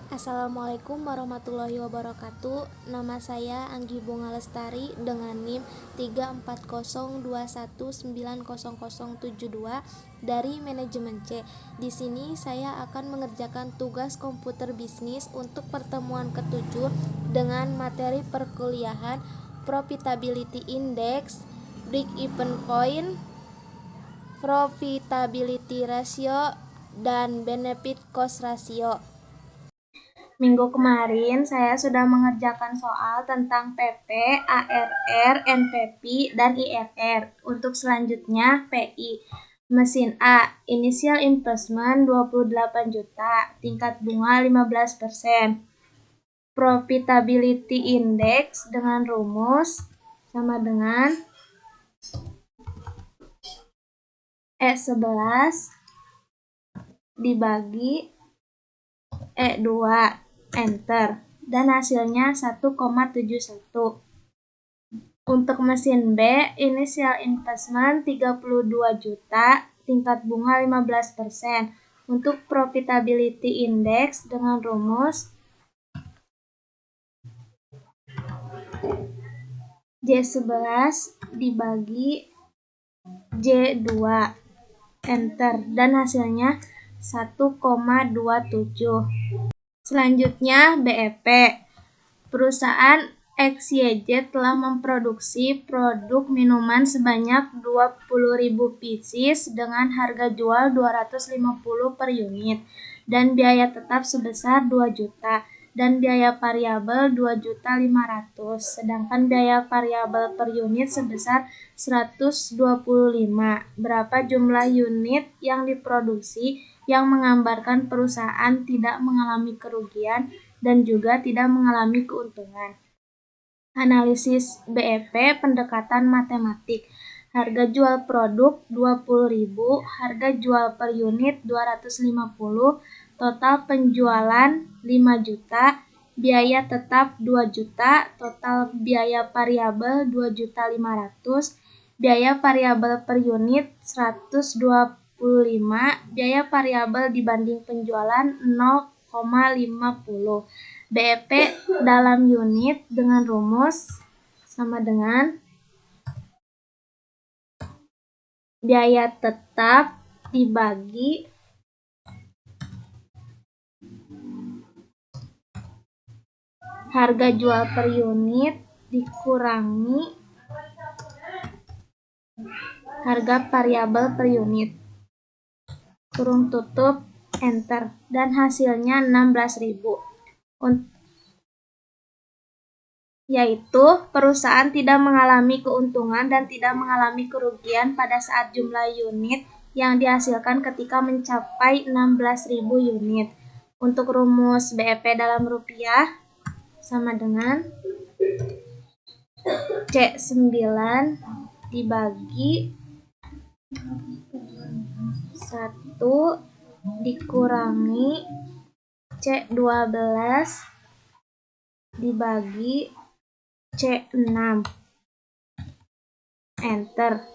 Assalamualaikum warahmatullahi wabarakatuh. Nama saya Anggi Bunga Lestari dengan NIM 34021900072 dari manajemen C. Di sini saya akan mengerjakan tugas komputer bisnis untuk pertemuan ke-7 dengan materi perkuliahan Profitability Index, Break-Even Point, Profitability Ratio, dan Benefit Cost Ratio. Minggu kemarin saya sudah mengerjakan soal tentang PP, ARR, NPP, dan IRR. Untuk selanjutnya PI. Mesin A, initial investment 28 juta, tingkat bunga 15%. Profitability index dengan rumus sama dengan E11 dibagi E2, enter, dan hasilnya 1,71. Untuk mesin B, initial investment 32 juta, tingkat bunga 15%. Untuk profitability index dengan rumus J11 dibagi J2, enter, dan hasilnya 1,27. Selanjutnya BEP. Perusahaan XYZ telah memproduksi produk minuman sebanyak 20.000 pieces dengan harga jual 250 per unit dan biaya tetap sebesar 2 juta dan biaya variabel 2.500.000, sedangkan biaya variabel per unit sebesar 125. Berapa jumlah unit yang diproduksi yang menggambarkan perusahaan tidak mengalami kerugian dan juga tidak mengalami keuntungan. Analisis BEP pendekatan matematik. Harga jual produk 20.000, harga jual per unit 250, total penjualan 5 juta, biaya tetap 2 juta, total biaya variabel 2.500.000, biaya variabel per unit 125, biaya variabel dibanding penjualan 0,50. BEP dalam unit dengan rumus sama dengan biaya tetap dibagi harga jual per unit dikurangi harga variabel per unit. Kurung tutup, enter, dan hasilnya 16.000. Yaitu perusahaan tidak mengalami keuntungan dan tidak mengalami kerugian pada saat jumlah unit yang dihasilkan ketika mencapai 16.000 unit. Untuk rumus BEP dalam rupiah sama dengan C9 dibagi 1 dikurangi C12 dibagi C6, enter,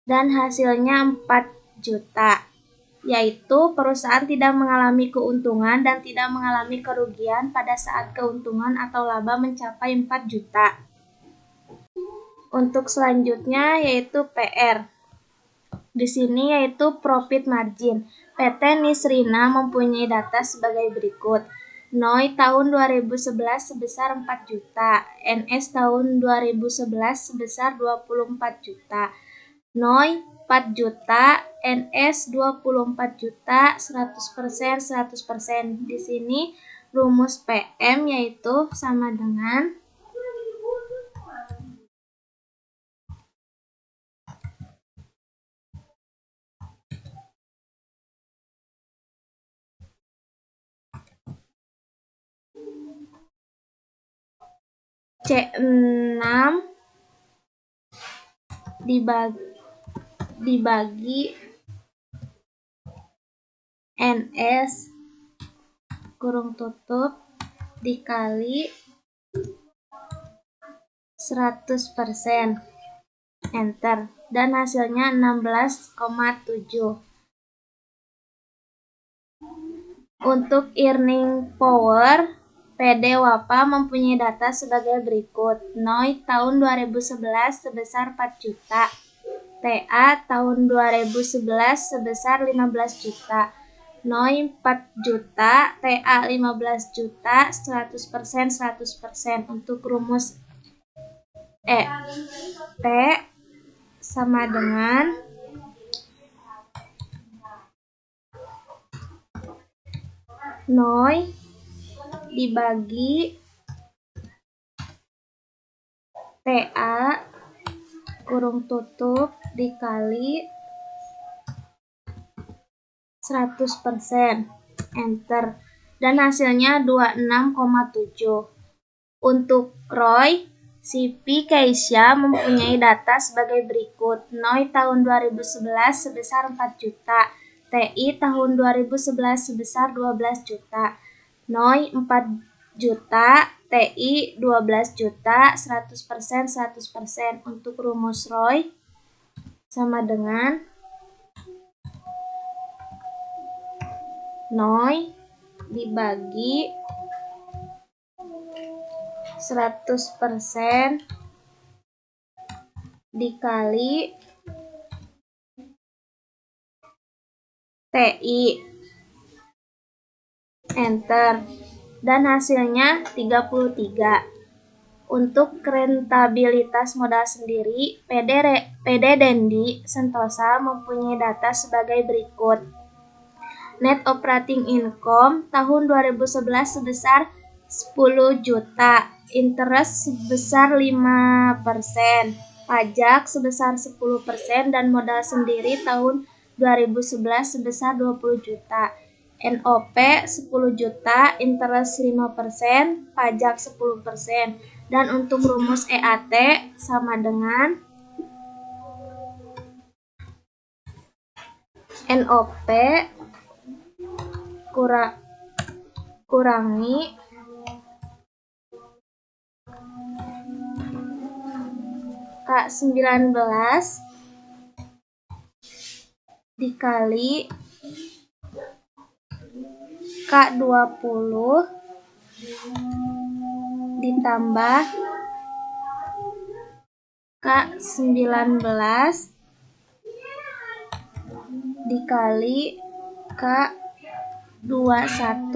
dan hasilnya 4 juta, yaitu perusahaan tidak mengalami keuntungan dan tidak mengalami kerugian pada saat keuntungan atau laba mencapai 4 juta. Untuk selanjutnya yaitu PR. Di sini yaitu profit margin. PT Nisrina mempunyai data sebagai berikut. NOI tahun 2011 sebesar 4 juta, NS tahun 2011 sebesar 24 juta, NOI 4 juta, NS 24 juta, 100%, 100%. Di sini rumus PM yaitu sama dengan C6 dibagi NS kurung tutup dikali 100%, enter, dan hasilnya 16,7. Untuk earning power, PD WAPA mempunyai data sebagai berikut. NOI tahun 2011 sebesar 4 juta. TA tahun 2011 sebesar 15 juta. NOI 4 juta, TA 15 juta, 100% 100%. Untuk rumus T sama dengan NOI dibagi TA kurung tutup dikali 100%, enter, dan hasilnya 26,7. Untuk Roy, Sipi Keisha mempunyai data sebagai berikut. NOI tahun 2011 sebesar 4 juta, TI tahun 2011 sebesar 12 juta, NOI 4 juta, TI 12 juta, 100% 100%. Untuk rumus Roy sama dengan NOI dibagi 100% dikali TI, enter, dan hasilnya 33. Untuk rentabilitas modal sendiri, PD Dendi Sentosa mempunyai data sebagai berikut. Net operating income tahun 2011 sebesar 10 juta, interest sebesar 5%, pajak sebesar 10%, dan modal sendiri tahun 2011 sebesar 20 juta. NOP 10 juta, interest 5%, pajak 10%. Dan untuk rumus EAT sama dengan NOP kurangi K19 dikali K20 ditambah K19 dikali K21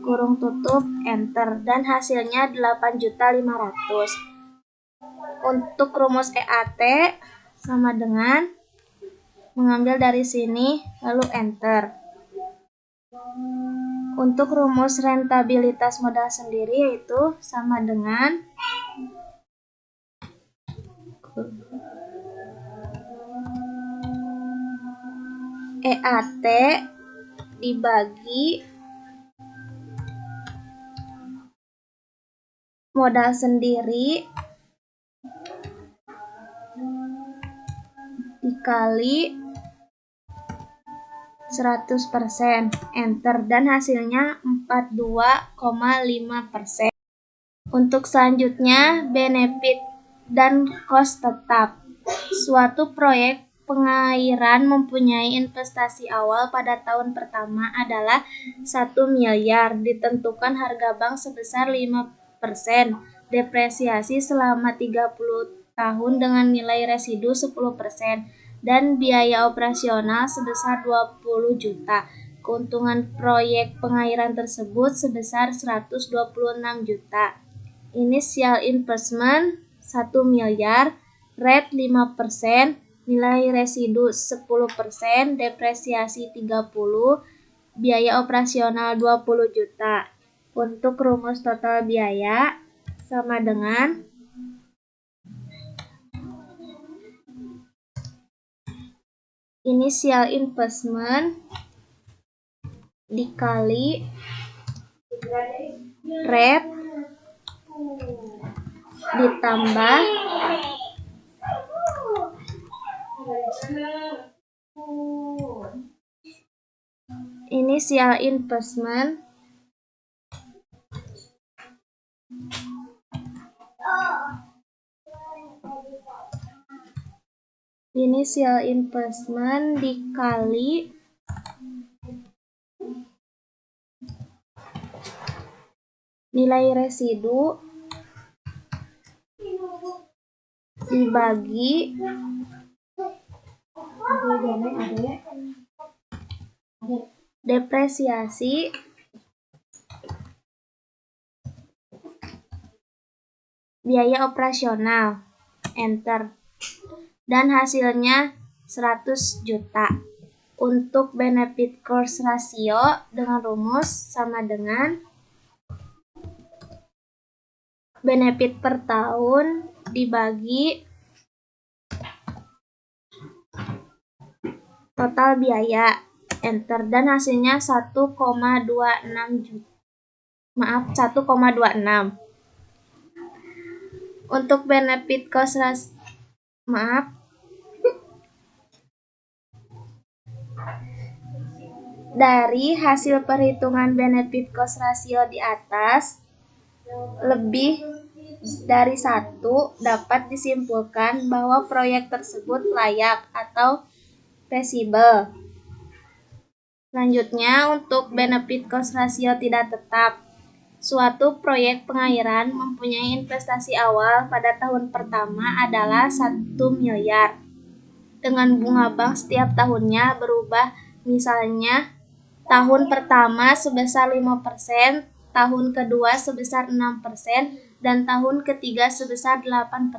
kurung tutup, enter, dan hasilnya 8.500.000. Untuk rumus EAT sama dengan mengambil dari sini lalu enter. Untuk rumus rentabilitas modal sendiri yaitu sama dengan EAT dibagi modal sendiri dikali 100%, enter, dan hasilnya 42,5%. Untuk selanjutnya, benefit dan cost tetap. Suatu proyek pengairan mempunyai investasi awal pada tahun pertama adalah 1 miliar, ditentukan harga bank sebesar 5%, depresiasi selama 30 tahun dengan nilai residu 10%, dan biaya operasional sebesar 20 juta. Keuntungan proyek pengairan tersebut sebesar 126 juta. Initial investment 1 miliar, rate 5%, nilai residu 10%, depresiasi 30, biaya operasional 20 juta. Untuk rumus total biaya sama dengan initial investment dikali rate ditambah initial investment dikali nilai residu dibagi depresiasi biaya operasional, enter, dan hasilnya 100 juta. Untuk benefit cost ratio dengan rumus sama dengan benefit per tahun dibagi total biaya, enter, dan hasilnya 1,26 juta. 1,26. Untuk benefit cost ratio, dari hasil perhitungan benefit cost ratio di atas, lebih dari 1 dapat disimpulkan bahwa proyek tersebut layak atau feasible. Selanjutnya, untuk benefit cost ratio tidak tetap. Suatu proyek pengairan mempunyai investasi awal pada tahun pertama adalah 1 miliar. Dengan bunga bank setiap tahunnya berubah, misalnya tahun pertama sebesar 5%, tahun kedua sebesar 6%, dan tahun ketiga sebesar 8%.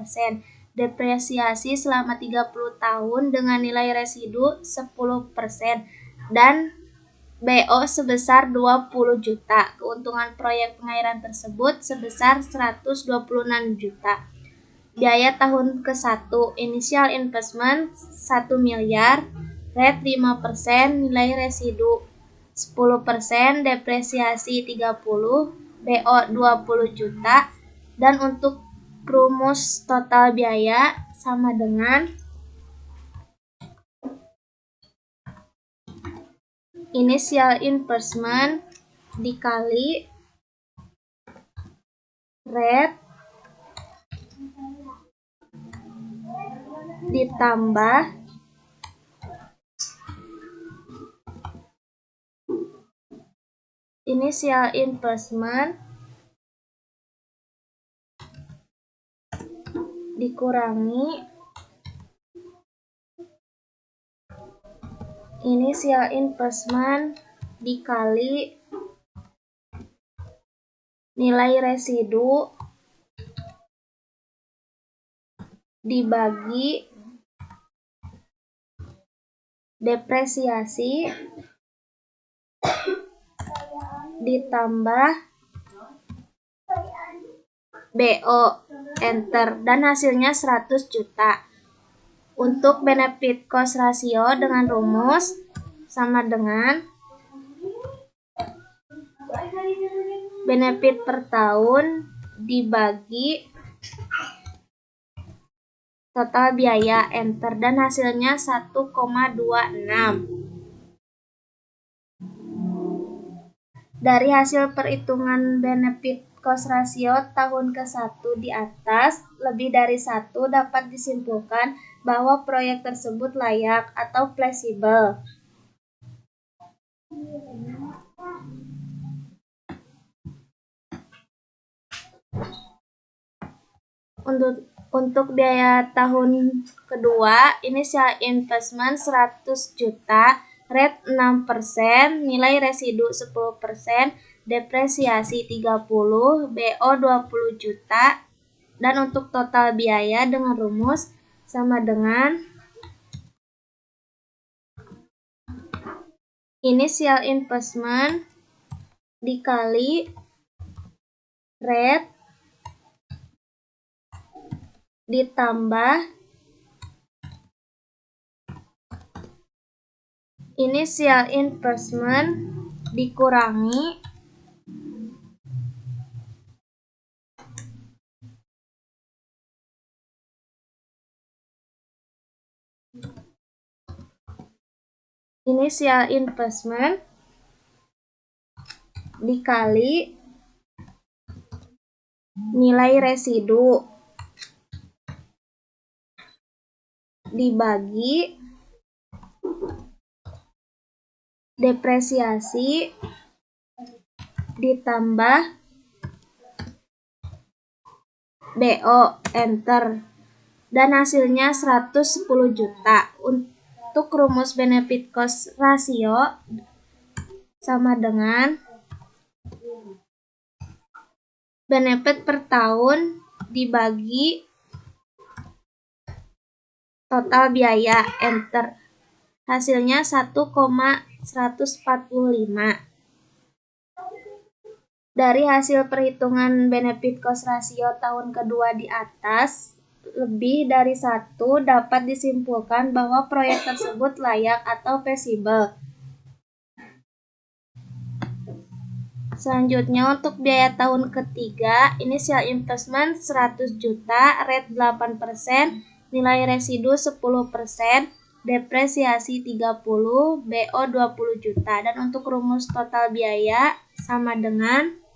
Depresiasi selama 30 tahun dengan nilai residu 10%, dan BO sebesar 20 juta. Keuntungan proyek pengairan tersebut sebesar 126 juta. Biaya tahun ke-1, initial investment 1 miliar, rate 5%, nilai residu 10%, depresiasi 30, BO 20 juta, dan untuk rumus total biaya sama dengan initial investment dikali rate ditambah initial investment dikurangi initial investment dikali nilai residu dibagi depresiasi ditambah BO, enter, dan hasilnya 100 juta. Untuk benefit cost ratio dengan rumus sama dengan benefit per tahun dibagi total biaya, enter, dan hasilnya 1,26. Dari hasil perhitungan benefit cost ratio tahun ke-1 di atas, lebih dari 1 dapat disimpulkan bahwa proyek tersebut layak atau feasible. Untuk biaya tahun kedua, initial investment 100 juta, rate 6%, nilai residu 10%, depresiasi 30, BO 20 juta, dan untuk total biaya dengan rumus sama dengan initial investment dikali rate ditambah initial investment dikurangi initial investment dikali nilai residu dibagi depresiasi ditambah BO, enter. Dan hasilnya 110 juta. Untuk rumus benefit cost ratio sama dengan benefit per tahun dibagi total biaya, enter. Hasilnya 1,145. Dari hasil perhitungan benefit cost ratio tahun kedua di atas, lebih dari satu dapat disimpulkan bahwa proyek tersebut layak atau feasible. Selanjutnya untuk biaya tahun ketiga, initial investment 100 juta, rate 8%, nilai residu 10%, depresiasi 30, BO 20 juta. Dan untuk rumus total biaya sama dengan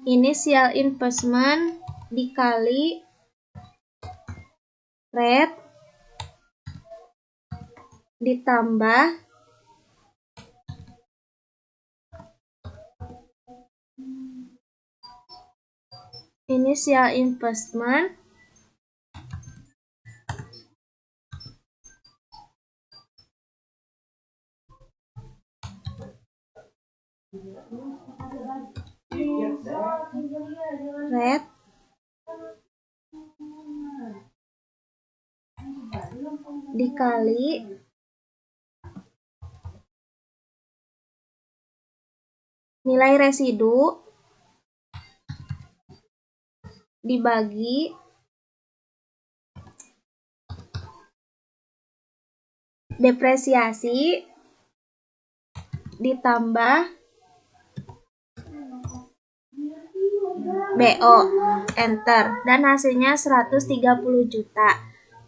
initial investment dikali rate ditambah initial investment rate dikali nilai residu dibagi depresiasi ditambah BO, enter. Dan hasilnya 130 juta.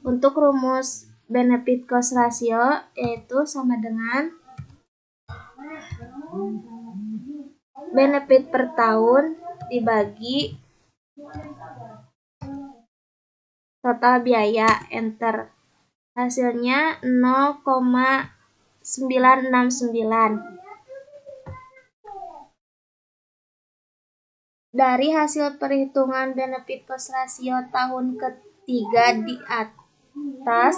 Untuk rumus benefit cost ratio yaitu sama dengan benefit per tahun dibagi total biaya, enter. Hasilnya 0,969. Dari hasil perhitungan benefit cost ratio tahun ketiga di atas,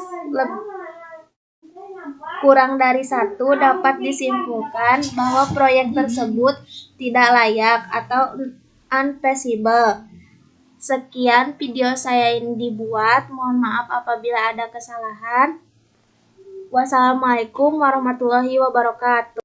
kurang dari satu dapat disimpulkan bahwa proyek tersebut tidak layak atau unfeasible. Sekian video saya ini dibuat. Mohon maaf apabila ada kesalahan. Wassalamualaikum warahmatullahi wabarakatuh.